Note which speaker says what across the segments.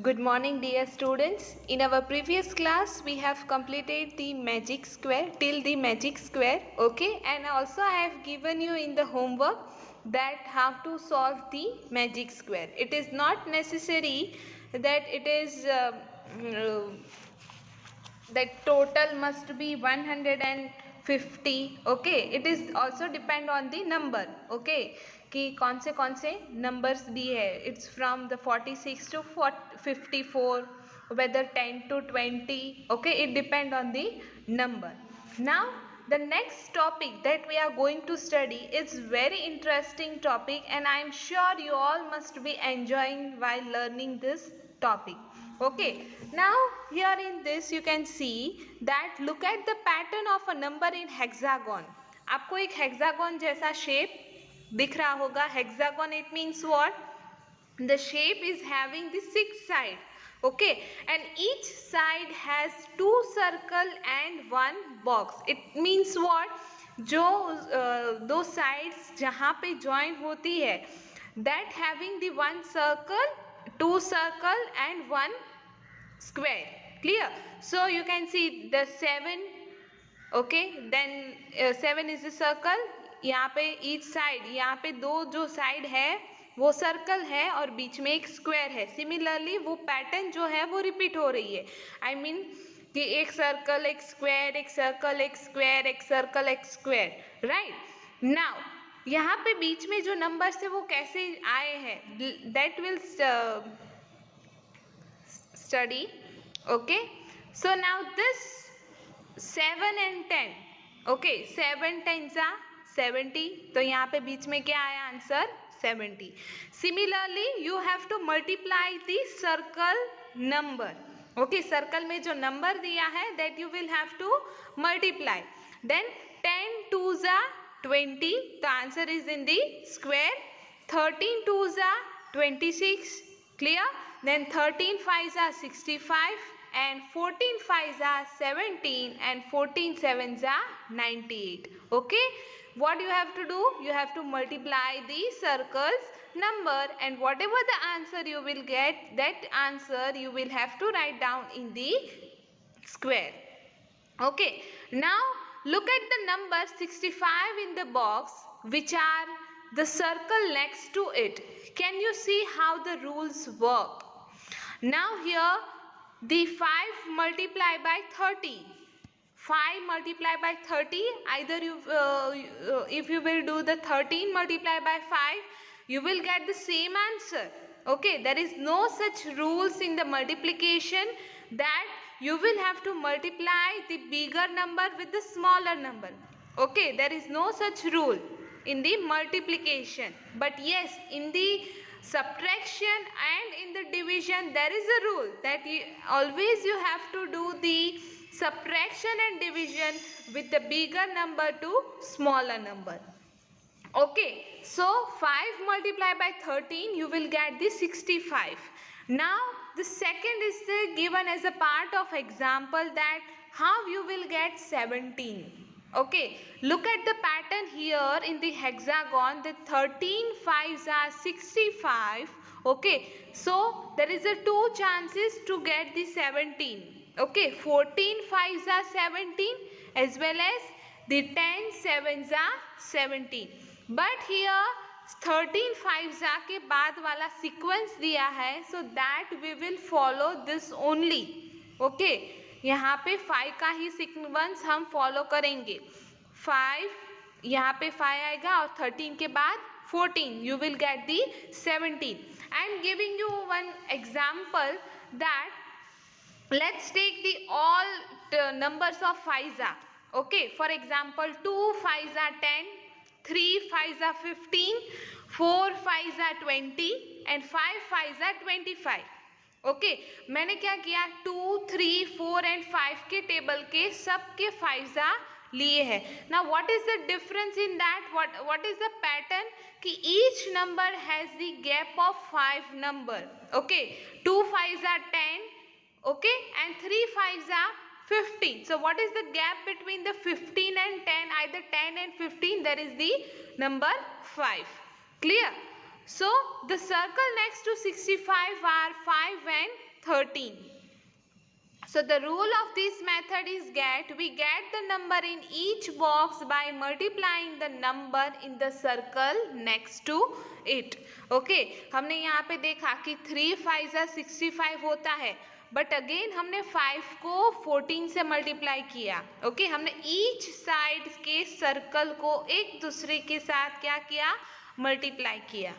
Speaker 1: Good morning, dear students. In our previous class, we have completed the magic square till the magic square. Okay, and also I have given you in the homework that how to solve the magic square. It is not necessary that it is that total must be 150. Okay, it is also depend on the number. Okay, कि कौन से numbers दिए है. It's from the 46 to 54, whether 10 to 20. Okay, it depend on the number. Now the next topic that we are going to study is very interesting topic, and I am sure you all must be enjoying while learning this topic. Okay, now here in this you can see that look at the pattern of a number in hexagon. आपको एक hexagon जैसा shape दिख रहा होगा. Hexagon it means what? The shape is having the 6 side. Okay, and each side has 2 circle and 1 box. It means what? जो दो sides जहाँ पे join होती है, that having the 1 circle, 2 circle and 1 square. Clear? So you can see the 7. Okay, then 7 is a circle. यहाँ पे each side, यहाँ पे दो जो side है वो सर्कल है और बीच में एक स्क्वायर है. सिमिलरली वो पैटर्न जो है वो रिपीट हो रही है. आई मीन कि एक सर्कल एक स्क्वायर, एक सर्कल एक स्क्वायर, एक सर्कल एक स्क्वायर. राइट. नाउ यहाँ पे बीच में जो नंबर्स है वो कैसे आए हैं, that will study. Okay, so now this 7 and 10. Okay, 7 10s are 70. तो यहाँ पे बीच में क्या आया answer? 70. Similarly, you have to multiply the circle number. Okay, circle में जो number दिया है that you will have to multiply. Then 10 2s are 20. The answer is in the square. 13 2s are 26. Clear? Then 13 5s are 65 and 14 5s are 17 and 14 7s are 98. Okay, what you have to do? You have to multiply the circles number, and whatever the answer you will get, that answer you will have to write down in the square. Okay, now look at the number 65 in the box, which are the circle next to it. Can you see how the rules work? Now here the 5 multiply by 30. 5 multiply by 30, either you if you will do the 13 multiply by 5, you will get the same answer. Okay, there is no such rules in the multiplication that you will have to multiply the bigger number with the smaller number. Okay, there is no such rule in the multiplication, but yes, in the subtraction and in the division there is a rule that always you have to do the subtraction and division with the bigger number to smaller number. Okay, so 5 multiplied by 13, you will get the 65. Now the second is given as a part of example that how you will get 17. Okay, look at the pattern here in the hexagon. The 13 5s are 65. Okay, so there is a 2 chances to get the 17. Okay, 14 5s are 17 as well as the 10 7s are 17. But here 13 5s के बाद वाला sequence दिया है, so that we will follow this only. Okay, यहाँ पे 5 का ही sequence हम follow करेंगे. 5 यहाँ पे 5 आएगा और 13 के बाद 14, you will get the 17. I am giving you one example that let's take the all numbers of 5s are. Okay, for example 2 5s are 10, 3 5s are 15, 4 5s are 20 and 5 5s are 25. Okay, मैंने क्या किया 2 3 4 and 5 के table के सब के 5s लिए है. Now what is the difference in that, what is the pattern कि each number has the gap of 5 number. Okay, 2 5s are 10, okay, and 3 5s are 15. So what is the gap between the 15 and 10? Either 10 and 15, there is the number 5. Clear? So the circle next to 65 are 5 and 13. So the rule of this method is we get the number in each box by multiplying the number in the circle next to it. Okay, हमने यहाँ पे देखा कि 3 5 65 होता है, but again हमने 5 को 14 से मल्टीप्लाई किया. ओके, हमने ईच साइड के सर्कल को एक दूसरे के साथ क्या किया, मल्टीप्लाई किया.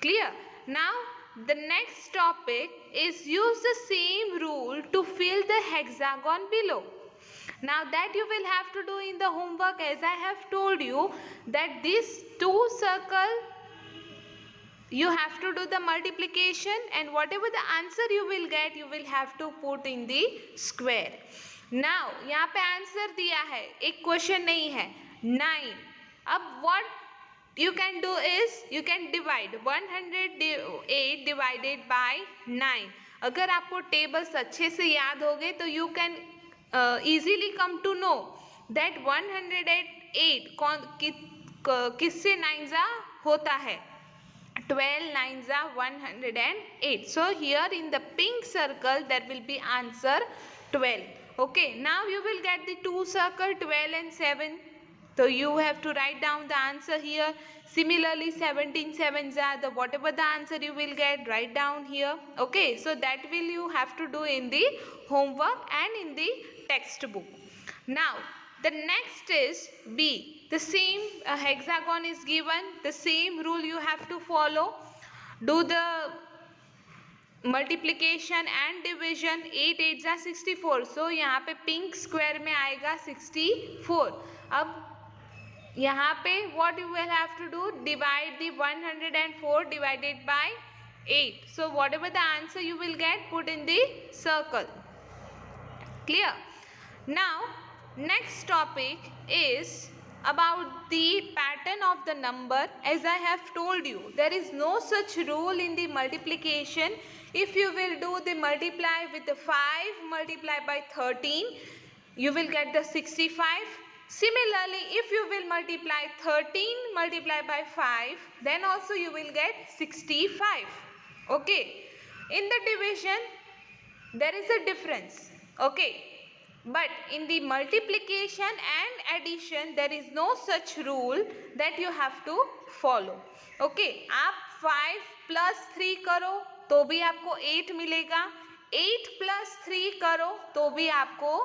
Speaker 1: Clear? Now the next topic is use the same rule to fill the hexagon below. Now that you will have to do in the homework, as I have told you that these two circle you have to do the multiplication, and whatever the answer you will get you will have to put in the square. Now यहाँ पे answer दिया है, एक question नहीं है, 9. अब what you can do is you can divide 108 divided by 9. अगर आपको टेबल्स अच्छे से याद हो गए तो you can easily come to know that 108 किससे 9 जा होता है, 12 9 जा 108. So here in the pink circle there will be answer 12. Okay, now you will get the two circle 12 and 7. So you have to write down the answer here. Similarly 17 7s are the whatever the answer you will get, write down here. Okay, so that will you have to do in the homework and in the textbook. Now the next is B. The same hexagon is given, the same rule you have to follow. Do the multiplication and division. 8 8 जा 64. So यहाँ पे pink square में आएगा 64. अब यहाँ पे what you will have to do, divide the 104 divided by 8. So whatever the answer you will get, put in the circle. Clear? Now next topic is about the pattern of the number. As I have told you, there is no such rule in the multiplication. If you will do the multiply with the 5 multiply by 13, you will get the 65. Similarly, if you will multiply 13 multiply by 5, then also you will get 65. Okay, in the division there is a difference. Okay, but in the multiplication and addition there is no such rule that you have to follow. Okay, आप 5 plus 3 करो तो भी आपको 8 मिलेगा, 8 plus 3 करो तो भी आपको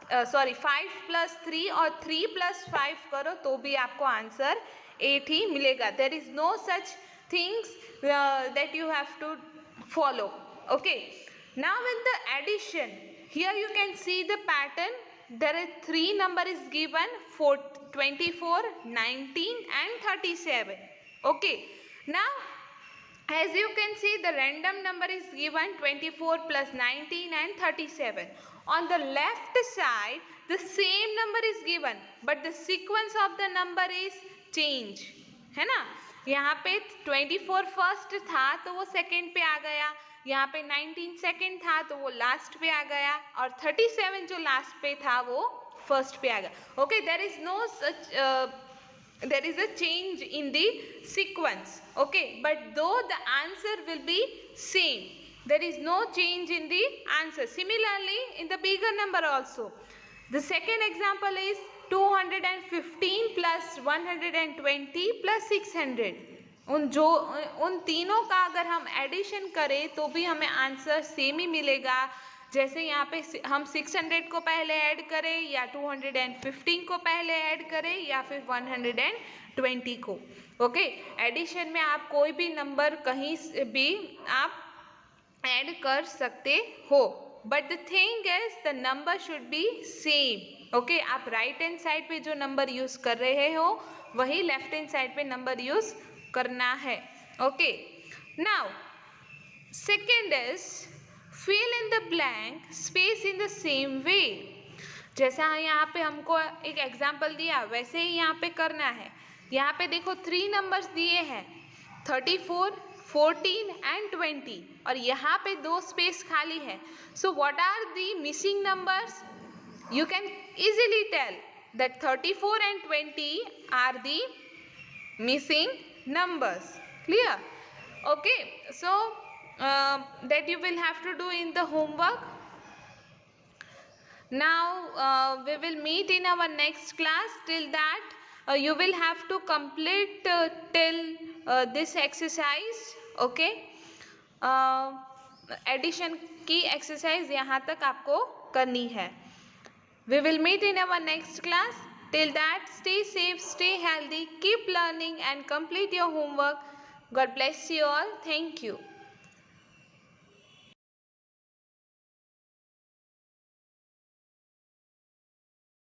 Speaker 1: 5 plus 3 और 3 plus 5 करो तो भी आपको आंसर 8 ही मिलेगा. There is no such things that you have to follow. Okay, now in the addition, here you can see the pattern. There are 3 number is given, 24, 19 and 37. Okay, now as you can see the random number is given 24 plus 19 and 37. On the left side the same number is given but the sequence of the number is change, है ना. यहाँ पे 24 first था तो वो second पे आ गया, यहाँ पे 19 सेकेंड था तो वो लास्ट पे आ गया, और 37 जो लास्ट पे था वो फर्स्ट पे आ गया. Okay, there is no such there is a change in the sequence. Okay, but though the answer will be same, there is no change in the answer. Similarly in the bigger number also, the second example is 215 plus 120 plus 600. उन तीनों का अगर हम addition करें तो भी हमें answer same ही मिलेगा. जैसे यहाँ पे हम 600 को पहले ऐड करें या 215 को पहले ऐड करें या फिर 120 को. ओके, एडिशन में आप कोई भी नंबर कहीं से भी आप ऐड कर सकते हो, but the thing is the number should be same. Okay, आप राइट हैंड साइड पे जो नंबर यूज कर रहे हो वही लेफ्ट हैंड साइड पे नंबर यूज करना है. Okay, now second is fill in the blank space in the same way. जैसा यहाँ पे हमको एक एग्जाम्पल दिया वैसे ही यहाँ पे करना है. यहाँ पे देखो 3 नंबर्स दिए हैं 34, 14 and 20 और यहाँ पे 2 स्पेस खाली है. So what are the missing numbers? You can easily tell that 34 and 20 are the missing numbers. Clear? Okay, so that you will have to do in the homework. Now we will meet in our next class. Till that you will have to complete till this exercise. Okay, addition की exercise यहाँ तक आपको करनी है. We will meet in our next class. Till that, stay safe, stay healthy, keep learning and complete your homework. God bless you all. Thank you.